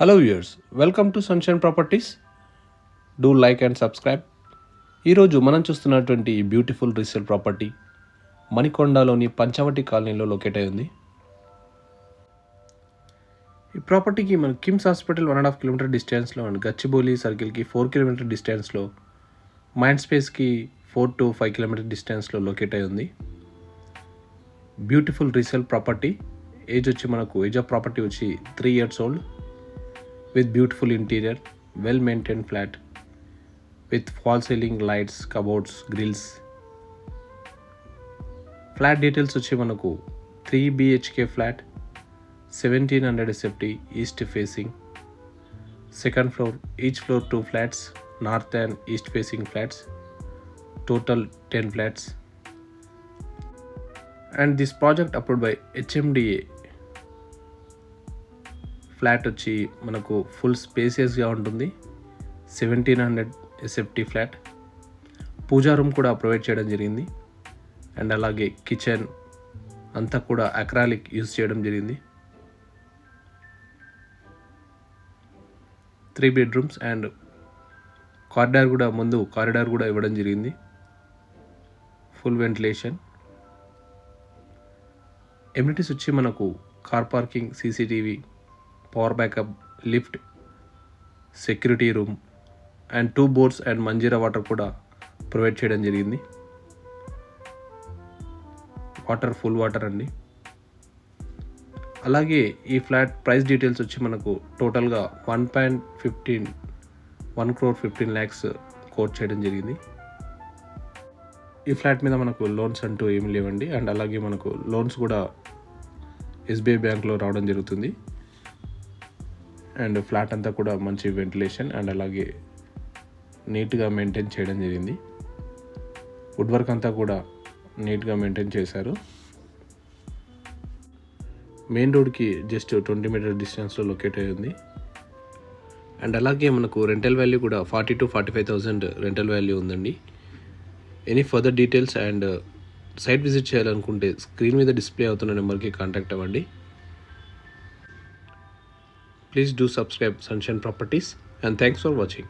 Hello viewers, welcome to sunshine properties. Do like and subscribe. ఈరోజు మనం చూస్తున్నటువంటి ఈ బ్యూటిఫుల్ రీసేల్ ప్రాపర్టీ మణికొండలోని పంచవటి కాలనీలో లొకేట్ అయి ఉంది. ఈ ప్రాపర్టీకి మన కిమ్స్ హాస్పిటల్ 1.5 కిలోమీటర్ డిస్టెన్స్లో అండ్ గచ్చిబౌలి సర్కిల్కి 4 కిలోమీటర్ డిస్టెన్స్లో, మైండ్ స్పేస్కి 4 to 5 కిలోమీటర్ డిస్టెన్స్లో లొకేట్ అయి ఉంది. Beautiful resale property. Age of property వచ్చి 3 years old. With beautiful interior, well maintained flat with false ceiling, lights, cupboards, grills. Flat details వచ్చి మనకు 3 BHK flat, 1700 SFT, east facing. Second floor, each floor 2 flats, north and east facing flats. Total 10 flats. And this project approved by HMDA. Flat వచ్చి మనకు full స్పేసియస్గా ఉంటుంది. 1700 SFT flat. పూజా room కూడా provide చేయడం జరిగింది. And అలాగే kitchen అంతా కూడా acrylic use చేయడం జరిగింది. 3 bedrooms అండ్ కారిడార్ కూడా ఇవ్వడం జరిగింది. Full ventilation. ఎమ్యూనిటీస్ వచ్చి మనకు car parking, CCTV, power backup, lift, security room and 2 boats and Manjeera water కూడా ప్రొవైడ్ చేయడం జరిగింది. ఫుల్ వాటర్ అండి. అలాగే ఈ ఫ్లాట్ ప్రైస్ డీటెయిల్స్ వచ్చి మనకు టోటల్గా 1 crore 15 lakhs కోట్ చేయడం జరిగింది. ఈ ఫ్లాట్ మీద మనకు లోన్స్ అంటూ ఏమి లేవండి. అండ్ అలాగే మనకు లోన్స్ కూడా SBI బ్యాంక్లో రావడం జరుగుతుంది. అండ్ ఫ్లాట్ అంతా కూడా మంచి వెంటిలేషన్ అండ్ అలాగే నీట్గా మెయింటైన్ చేయడం జరిగింది. వుడ్ వర్క్ అంతా కూడా నీట్గా మెయింటైన్ చేశారు. మెయిన్ రోడ్కి జస్ట్ 20 meter డిస్టెన్స్లో లొకేట్ అయి ఉంది. అండ్ అలాగే మనకు రెంటల్ వాల్యూ కూడా 40,000 to 45,000 రెంటల్ వాల్యూ ఉందండి. Any further details and site visit చేయాలనుకుంటే స్క్రీన్ మీద డిస్ప్లే అవుతున్న నెంబర్కి కాంటాక్ట్ అవ్వండి. Please do subscribe Sunshine Properties and thanks for watching.